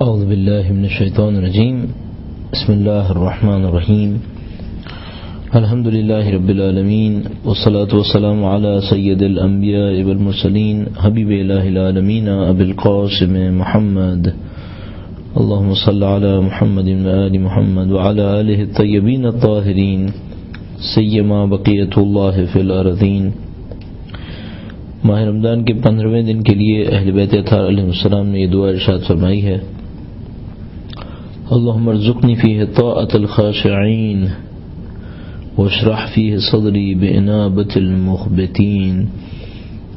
اعوذ باللہ من الشیطان الرجیم بسم اللہ الرحمن الرحیم الحمد للہ رب العالمین والصلاة والسلام علی سید الانبیاء والمرسلین حبیب الہ العالمین ابی القاسم محمد اللہم صل علی محمد وآل محمد وعلی آلہ الطیبین الطاہرین سیما بقیت اللہ فی الارضین۔ ماہ رمضان کے 15ویں دن کے لیے اہل بیت اطہار علیہ السلام نے یہ دعا ارشاد فرمائی ہے: اللہم ارزقنی فیہ طاعۃ الخاشعین واشرح فیہ صدری بانابۃ المخبتین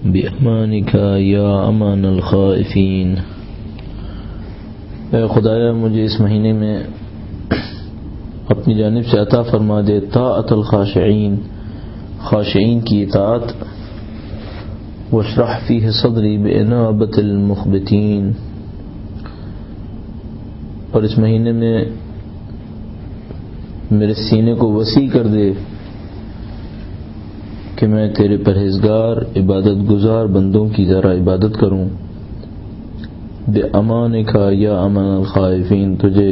بامانک یا امان الخائفین۔ اے خدایا مجھے اس مہینے میں اپنی جانب سے عطا فرما دے طاعۃ الخاشعین، خاشعین کی اطاعت، واشرح فیہ صدری بانابۃ المخبتین، اور اس مہینے میں میرے سینے کو وسیع کر دے کہ میں تیرے پرہیزگار عبادت گزار بندوں کی ذرا عبادت کروں۔ بِأَمَانِكَ یا امان الخائفین، تجھے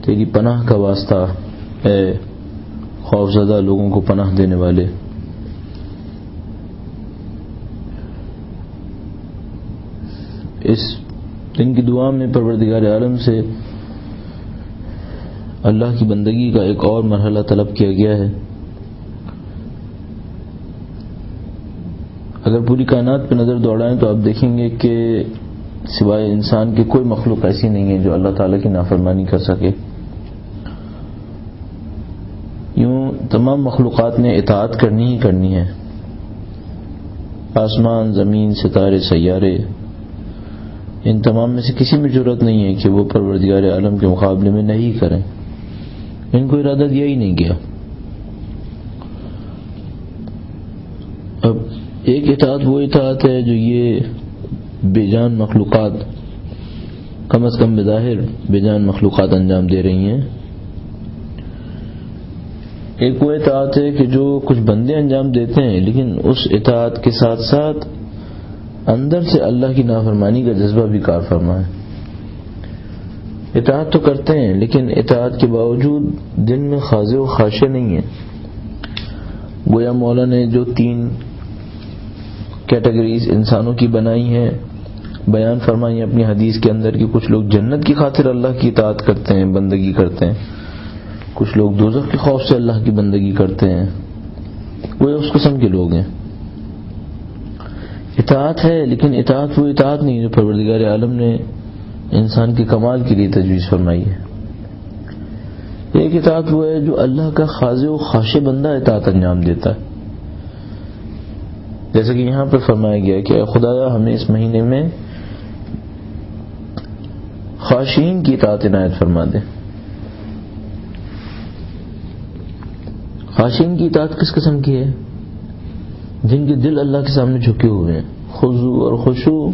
تیری پناہ کا واسطہ اے خوفزدہ لوگوں کو پناہ دینے والے۔ اس دن کی دعا میں پروردگار عالم سے اللہ کی بندگی کا ایک اور مرحلہ طلب کیا گیا ہے۔ اگر پوری کائنات پہ نظر دوڑائیں تو آپ دیکھیں گے کہ سوائے انسان کے کوئی مخلوق ایسی نہیں ہے جو اللہ تعالیٰ کی نافرمانی کر سکے۔ یوں تمام مخلوقات نے اطاعت کرنی ہی کرنی ہے، آسمان، زمین، ستارے، سیارے، ان تمام میں سے کسی میں جرأت نہیں ہے کہ وہ پروردگار عالم کے مقابلے میں نہیں کریں، ان کو ارادہ دیا ہی نہیں گیا۔ اب ایک اطاعت وہ اطاعت ہے جو یہ بے جان مخلوقات، کم از کم بظاہر بے جان مخلوقات انجام دے رہی ہیں۔ ایک وہ اطاعت ہے کہ جو کچھ بندے انجام دیتے ہیں لیکن اس اطاعت کے ساتھ ساتھ اندر سے اللہ کی نافرمانی کا جذبہ بھی کار فرما ہے۔ اطاعت تو کرتے ہیں لیکن اطاعت کے باوجود دل میں خاضع و خاشع نہیں ہے۔ گویا مولا نے جو 3 کیٹیگریز انسانوں کی بنائی ہیں، بیان فرمائی اپنی حدیث کے اندر کہ کچھ لوگ جنت کی خاطر اللہ کی اطاعت کرتے ہیں، بندگی کرتے ہیں، کچھ لوگ دوزخ کے خوف سے اللہ کی بندگی کرتے ہیں، گویا اس قسم کے لوگ ہیں۔ اطاعت ہے لیکن اطاعت وہ اطاعت نہیں جو پروردگار عالم نے انسان کے کمال کے لیے تجویز فرمائی ہے۔ ایک اطاعت وہ ہے جو اللہ کا خاضع و خاشع بندہ اطاعت انجام دیتا ہے، جیسے کہ یہاں پر فرمایا گیا کہ اے خدایا ہمیں اس مہینے میں خاشعین کی اطاعت عنایت فرما دے۔ خاشعین کی اطاعت کس قسم کی ہے؟ جن کے دل اللہ کے سامنے جھکے ہوئے ہیں۔ خضوع اور خشوع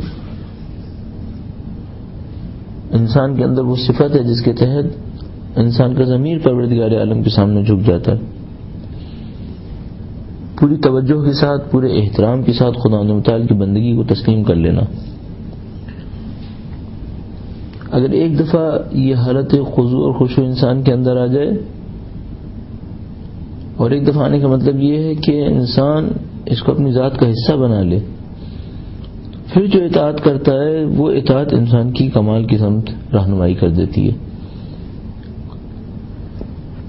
انسان کے اندر وہ صفت ہے جس کے تحت انسان کا ضمیر پروردگار عالم کے سامنے جھک جاتا ہے، پوری توجہ کے ساتھ، پورے احترام کے ساتھ خدا متعال کی بندگی کو تسلیم کر لینا۔ اگر ایک دفعہ یہ حالت خضوع اور خشوع انسان کے اندر آ جائے، اور ایک دفعہ آنے کا مطلب یہ ہے کہ انسان اس کو اپنی ذات کا حصہ بنا لے، پھر جو اطاعت کرتا ہے وہ اطاعت انسان کی کمال کی سمت رہنمائی کر دیتی ہے۔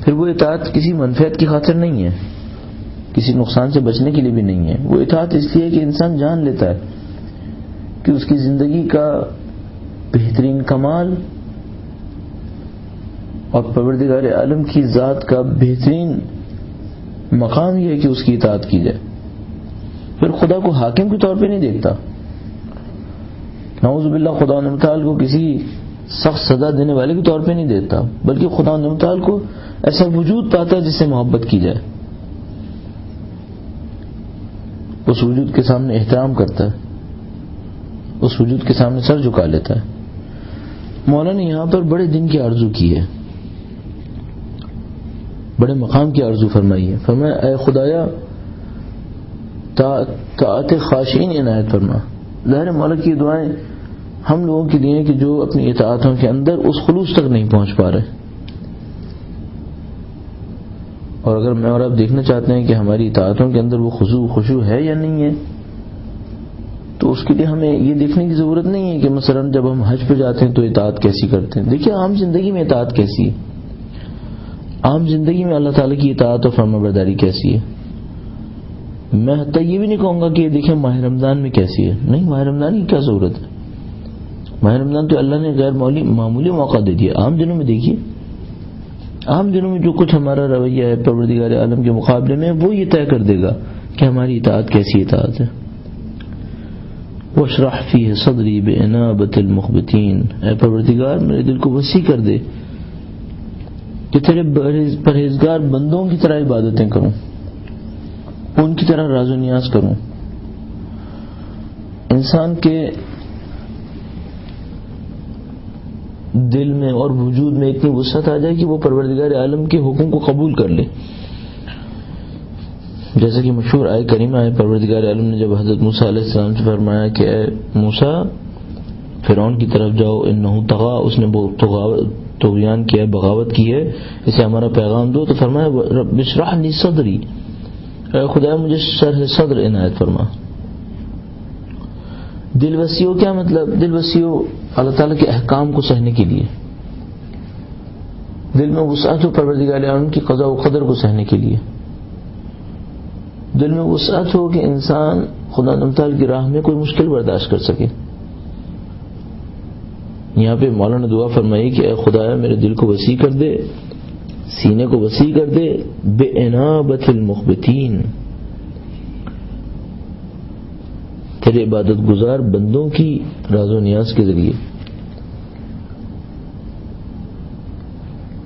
پھر وہ اطاعت کسی منفعت کی خاطر نہیں ہے، کسی نقصان سے بچنے کے لیے بھی نہیں ہے، وہ اطاعت اس لیے کہ انسان جان لیتا ہے کہ اس کی زندگی کا بہترین کمال اور پروردگار عالم کی ذات کا بہترین مقام یہ ہے کہ اس کی اطاعت کی جائے۔ پھر خدا کو حاکم کے طور پہ نہیں دیکھتا، نعوذ باللہ خدا متعال کو کسی سخت سزا دینے والے کے طور پہ نہیں دیتا، بلکہ خدا متعال کو ایسا وجود پاتا ہے جس سے محبت کی جائے، اس وجود کے سامنے احترام کرتا ہے، اس وجود کے سامنے سر جھکا لیتا ہے۔ مولا نے یہاں پر بڑے دن کی آرزو کی ہے، بڑے مقام کی آرزو فرمائی ہے۔ فرمایا اے خدایا طاعت خاشعین عنایت فرما۔ ظاہر مولا کی دعائیں ہم لوگوں کے لیے کہ جو اپنی اطاعتوں کے اندر اس خلوص تک نہیں پہنچ پا رہے. اور اگر میں اور آپ دیکھنا چاہتے ہیں کہ ہماری اطاعتوں کے اندر وہ خشوع ہے یا نہیں ہے، تو اس کے لیے ہمیں یہ دیکھنے کی ضرورت نہیں ہے کہ مثلا جب ہم حج پہ جاتے ہیں تو اطاعت کیسی کرتے ہیں. دیکھیے عام زندگی میں اطاعت کیسی ہے، عام زندگی میں اللہ تعالیٰ کی اطاعت اور فرمانبرداری کیسی ہے. میں حتیٰ یہ بھی نہیں کہوں گا کہ دیکھیں ماہ رمضان میں کیسی ہے. نہیں، ماہ رمضان کی کیا ضرورت ہے؟ ماہ رمضان تو اللہ نے غیر معمولی موقع دے دیا. عام دنوں میں دیکھیے، عام دنوں میں جو کچھ ہمارا رویہ ہے پروردگار عالم کے مقابلے میں، وہ یہ طے کر دے گا کہ ہماری اطاعت کیسی اطاعت ہے. واشرح فیہ صدری بانابۃ المخبتین، اے پروردگار میرے دل کو وسیع کر دے کہ تیرے پرہیزگار بندوں کی طرح عبادتیں کروں، ان کی طرح راز و نیاز کروں. انسان کے دل میں اور وجود میں اتنی وسعت آ جائے کہ وہ پروردگار عالم کے حکم کو قبول کر لے. جیسا کہ مشہور آیت کریمہ ہے، پروردگار عالم نے جب حضرت موسیٰ علیہ السلام سے فرمایا کہ اے موسیٰ فرعون کی طرف جاؤ، انہ طغیٰ، اس نے طغیان کیا ہے، بغاوت کی ہے، اسے ہمارا پیغام دو. تو فرمایا رب اشرح لی صدری، اے خدا مجھے شرح صدر عنایت فرما. دل وسیع کیا مطلب؟ دل وسیع اللہ تعالیٰ کے احکام کو سہنے کے لیے، دل میں وسعت ہو پروردگار عالم کی قضاء و قدر کو سہنے کے لیے، دل میں وسعت ہو کہ انسان خدا تعالیٰ کی راہ میں کوئی مشکل برداشت کر سکے. یہاں پہ مولانا دعا فرمائی کہ اے خدایا میرے دل کو وسیع کر دے، سینے کو وسیع کر دے، بِإِنَابَةِ الْمُخْبِتِينَ، تیرے عبادت گزار بندوں کی راز و نیاز کے ذریعے.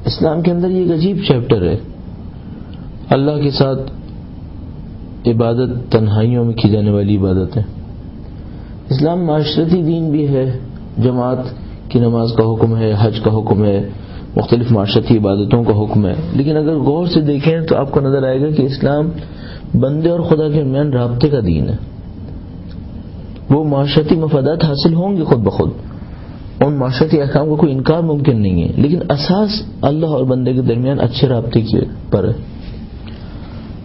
اسلام کے اندر یہ ایک عجیب چیپٹر ہے. اللہ کے ساتھ عبادت تنہائیوں میں کی جانے والی عبادت ہے. اسلام معاشرتی دین بھی ہے، جماعت کی نماز کا حکم ہے، حج کا حکم ہے، مختلف معاشرتی عبادتوں کا حکم ہے. لیکن اگر غور سے دیکھیں تو آپ کو نظر آئے گا کہ اسلام بندے اور خدا کے درمیان رابطے کا دین ہے. وہ معاشرتی مفادات حاصل ہوں گے خود بخود، ان معاشرتی احکام کا کوئی انکار ممکن نہیں ہے، لیکن اساس اللہ اور بندے کے درمیان اچھے رابطے کے پر ہے.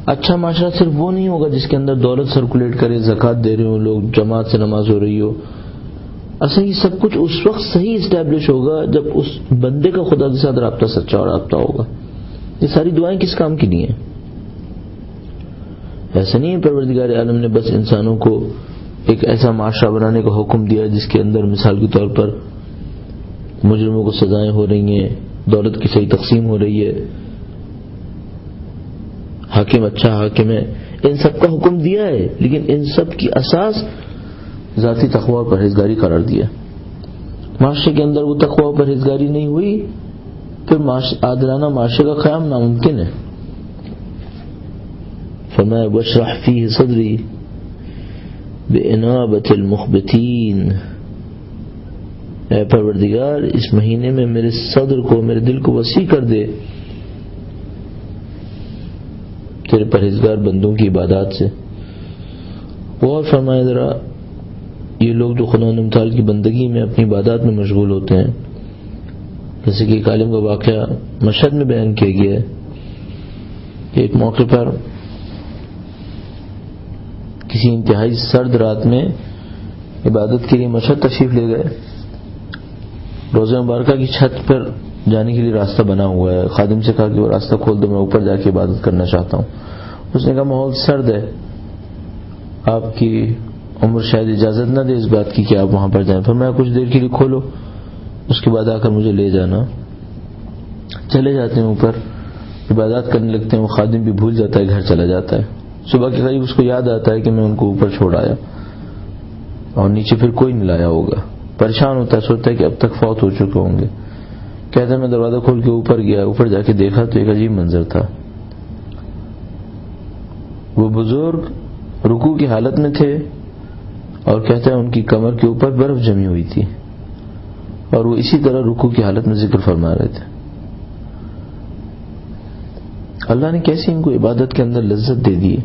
اچھا معاشرہ صرف وہ نہیں ہوگا جس کے اندر دولت سرکولیٹ کرے، زکوٰۃ دے رہے ہوں لوگ، جماعت سے نماز ہو رہی ہو. اصل یہ سب کچھ اس وقت صحیح اسٹیبلش ہوگا جب اس بندے کا خدا کے ساتھ رابطہ سچا اور رابطہ ہوگا. یہ ساری دعائیں کس کام کی نہیں ہیں؟ ایسا نہیں ہے پروردگار عالم نے بس انسانوں کو ایک ایسا معاشرہ بنانے کا حکم دیا جس کے اندر مثال کے طور پر مجرموں کو سزائیں ہو رہی ہیں، دولت کی صحیح تقسیم ہو رہی ہے، حاکم اچھا حاکم ہے. ان سب کا حکم دیا ہے، لیکن ان سب کی اساس ذاتی تقوی اور پرہیزگاری قرار دیا. معاشرے کے اندر وہ تقوی اور پرہیزگاری نہیں ہوئی، پھر عادلانہ معاشرے کا قیام ناممکن ہے. فرمایا واشرح فیہ صدری بِإِنَابَةِ الْمُخْبِتِينَ، اے پروردگار اس مہینے میں میرے صدر کو، میرے دل کو وسیع کر دے تیرے پرہیزگار بندوں کی عبادات سے. اور فرمایا ذرا یہ لوگ جو خدا تعالیٰ کی بندگی میں اپنی عبادات میں مشغول ہوتے ہیں، جیسے کہ ایک عالم کا واقعہ مشہد میں بیان کیا گیا ہے کہ ایک موقع پر کسی انتہائی سرد رات میں عبادت کے لیے مشہد تشریف لے گئے. روضہ مبارکہ کی چھت پر جانے کے لیے راستہ بنا ہوا ہے. خادم سے کہا کہ وہ راستہ کھول دو، میں اوپر جا کے عبادت کرنا چاہتا ہوں. اس نے کہا ماحول سرد ہے، آپ کی عمر شاید اجازت نہ دے اس بات کی کہ آپ وہاں پر جائیں. پھر میں کچھ دیر کے لیے کھولو، اس کے بعد آ کر مجھے لے جانا. چلے جاتے ہیں اوپر، عبادات کرنے لگتے ہیں. وہ خادم بھی بھول جاتا ہے، گھر چلا جاتا ہے. صبح کے قریب اس کو یاد آتا ہے کہ میں ان کو اوپر چھوڑ آیا اور نیچے پھر کوئی نہیں لایا ہوگا. پریشان ہوتا ہے، سوچتا ہے کہ اب تک فوت ہو چکے ہوں گے. کہتا ہے میں دروازہ کھول کے اوپر گیا، اوپر جا کے دیکھا تو ایک عجیب منظر تھا. وہ بزرگ رکوع کی حالت میں تھے اور کہتا ہے ان کی کمر کے اوپر برف جمی ہوئی تھی اور وہ اسی طرح رکوع کی حالت میں ذکر فرما رہے تھے. اللہ نے کیسے ان کو عبادت کے اندر لذت دے دی.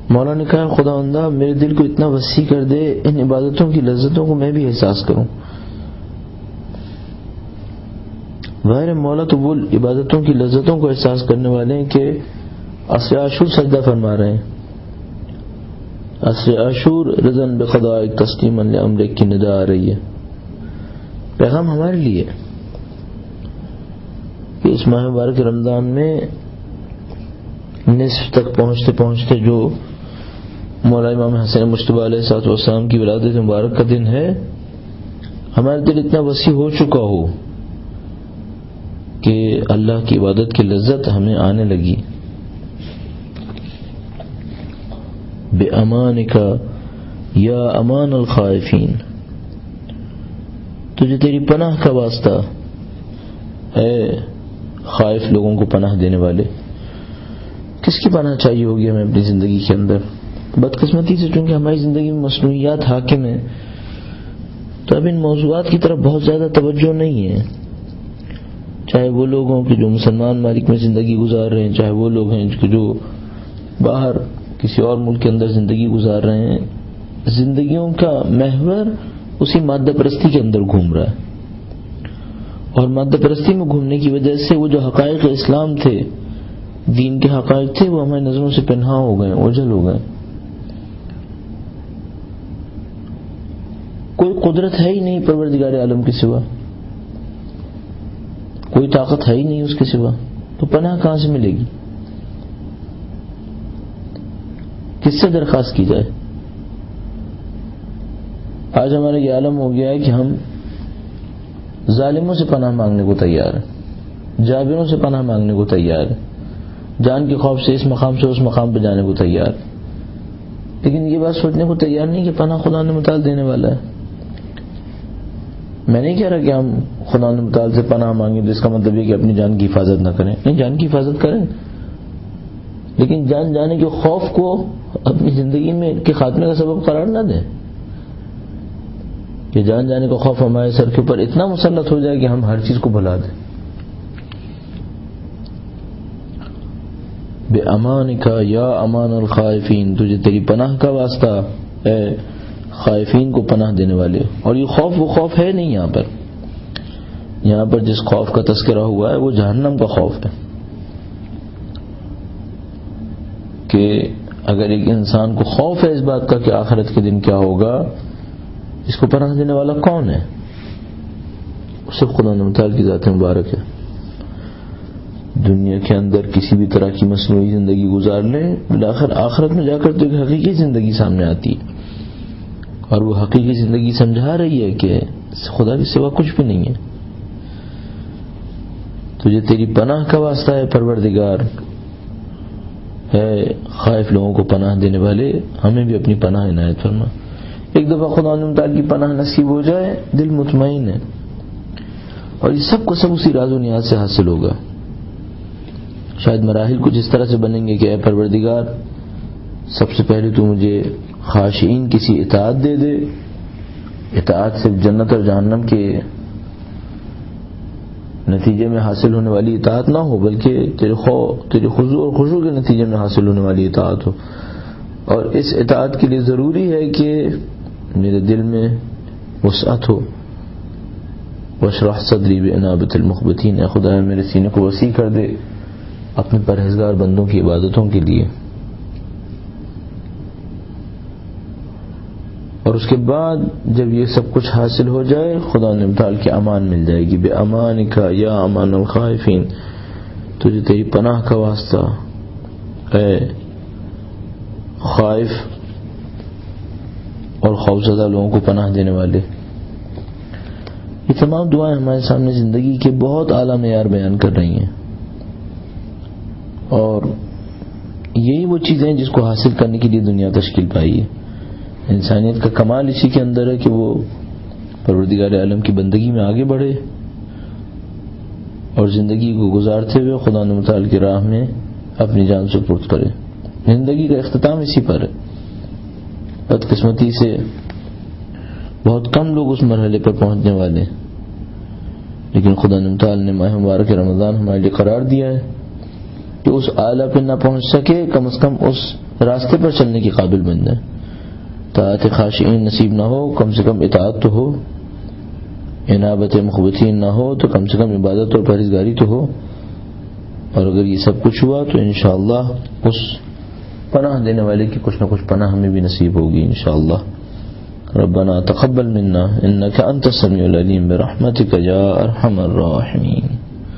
مولا نے کہا خداوندہ میرے دل کو اتنا وسیع کر دے ان عبادتوں کی لذتوں کو میں بھی احساس کروں. ظاہر مولا تو وہ عبادتوں کی لذتوں کو احساس کرنے والے ہیں کہ عصر عاشور سجدہ فرما رہے ہیں. عصر عاشور رضن بقضاء تسلیما لامرک کی ندا آ رہی ہے. پیغام ہمارے لیے کہ اس ماہ مبارک رمضان میں نصف تک پہنچتے پہنچتے جو مولا امام حسن مجتبیٰ علیہ السلام کی ولادت مبارک کا دن ہے، ہمارا دل اتنا وسیع ہو چکا ہو کہ اللہ کی عبادت کی لذت ہمیں آنے لگی. بے امانک یا امان الخائفین، تجھے تیری پناہ کا واسطہ اے خائف لوگوں کو پناہ دینے والے. کس کی پناہ چاہیے ہوگی ہمیں اپنی زندگی کے اندر؟ بدقسمتی سے چونکہ ہماری زندگی میں مصنوعیات حاکم ہیں تو اب ان موضوعات کی طرف بہت زیادہ توجہ نہیں ہے. چاہے وہ لوگ ہوں کہ جو مسلمان ممالک میں زندگی گزار رہے ہیں، چاہے وہ لوگ ہیں جو باہر کسی اور ملک کے اندر زندگی گزار رہے ہیں، زندگیوں کا محور اسی مادہ پرستی کے اندر گھوم رہا ہے. اور مادہ پرستی میں گھومنے کی وجہ سے وہ جو حقائق اسلام تھے، دین کے حقائق تھے، وہ ہماری نظروں سے پنہاں ہو گئے، اوجھل ہو گئے. کوئی قدرت ہے ہی نہیں پروردگار عالم کے سوا، کوئی طاقت ہے ہی نہیں اس کے سوا، تو پناہ کہاں سے ملے گی؟ کس سے درخواست کی جائے؟ آج ہمارا یہ عالم ہو گیا ہے کہ ہم ظالموں سے پناہ مانگنے کو تیار ہیں، جابروں سے پناہ مانگنے کو تیار ہیں، جان کے خوف سے اس مقام سے اس مقام پہ جانے کو تیار، لیکن یہ بات سوچنے کو تیار نہیں کہ پناہ خدا نے متعال دینے والا ہے. میں نہیں کہہ رہا کہ ہم خدا نے متعال سے پناہ مانگیں جس کا مطلب یہ کہ اپنی جان کی حفاظت نہ کریں. نہیں، جان کی حفاظت کریں، لیکن جان جانے کے خوف کو اپنی زندگی میں کے خاتمے کا سبب قرار نہ دیں کہ جان جانے کا خوف ہمارے سر کے اوپر اتنا مسلط ہو جائے کہ ہم ہر چیز کو بھلا دیں. بے امانک یا امان الخائفین، تجھے تیری پناہ کا واسطہ اے خائفین کو پناہ دینے والے. اور یہ خوف وہ خوف ہے نہیں، یہاں پر جس خوف کا تذکرہ ہوا ہے وہ جہنم کا خوف ہے کہ اگر ایک انسان کو خوف ہے اس بات کا کہ آخرت کے دن کیا ہوگا، اس کو پناہ دینے والا کون ہے؟ صرف خدا متعال کی ذات مبارک ہے. دنیا کے اندر کسی بھی طرح کی مصنوعی زندگی گزار لے، بالآخر آخرت میں جا کر تو ایک حقیقی زندگی سامنے آتی ہے، اور وہ حقیقی زندگی سمجھا رہی ہے کہ خدا کے سوا کچھ بھی نہیں ہے. تجھے تیری پناہ کا واسطہ ہے پروردگار، ہے خائف لوگوں کو پناہ دینے والے، ہمیں بھی اپنی پناہ عنایت فرما. ایک دفعہ خدا تعالیٰ کی پناہ نصیب ہو جائے دل مطمئن ہے، اور یہ سب کو سب اسی راز و نیاز سے حاصل ہوگا. شاید مراحل کچھ اس طرح سے بنیں گے کہ اے پروردگار، سب سے پہلے تو مجھے خاشعین کسی اطاعت دے دے. اطاعت صرف جنت اور جہنم کے نتیجے میں حاصل ہونے والی اطاعت نہ ہو، بلکہ تیرے خضوع اور خشوع کے نتیجے میں حاصل ہونے والی اطاعت ہو. اور اس اطاعت کے لیے ضروری ہے کہ میرے دل میں وسعت ہو. واشرح صدری بانابۃ المخبتین، اے خدا میرے سینے کو وسیع کر دے اپنے پرہیزگار بندوں کی عبادتوں کے لیے. اور اس کے بعد جب یہ سب کچھ حاصل ہو جائے، خدا نے تعالیٰ کی امان مل جائے گی. بے امانک یا امان الخائفین، تجھے تیری پناہ کا واسطہ اے خائف اور خوفزدہ لوگوں کو پناہ دینے والے. یہ تمام دعائیں ہمارے سامنے زندگی کے بہت اعلیٰ معیار بیان کر رہی ہیں، اور یہی وہ چیزیں جس کو حاصل کرنے کے لیے دنیا تشکیل پائی ہے. انسانیت کا کمال اسی کے اندر ہے کہ وہ پروردگار عالم کی بندگی میں آگے بڑھے اور زندگی کو گزارتے ہوئے خدا متعال کی راہ میں اپنی جان سپرد کرے. زندگی کا اختتام اسی پر ہے. بدقسمتی سے بہت کم لوگ اس مرحلے پر پہنچنے والے ہیں، لیکن خدا متعال نے ماہ مبارک رمضان ہمارے لیے قرار دیا ہے کہ اس اعلیٰ پہ نہ پہنچ سکے، کم از کم اس راستے پر چلنے کے قابل بن جائیں. طاعت خاشعین نصیب نہ ہو کم سے کم اطاعت تو ہو، انابت مخبتین نہ ہو تو کم سے کم عبادت اور پرہیزگاری تو ہو. اور اگر یہ سب کچھ ہوا تو انشاءاللہ اس پناہ دینے والے کی کچھ نہ کچھ پناہ ہمیں بھی نصیب ہوگی انشاءاللہ. ربنا تقبل منا انك انت السميع العليم برحمتك يا ارحم الراحمين.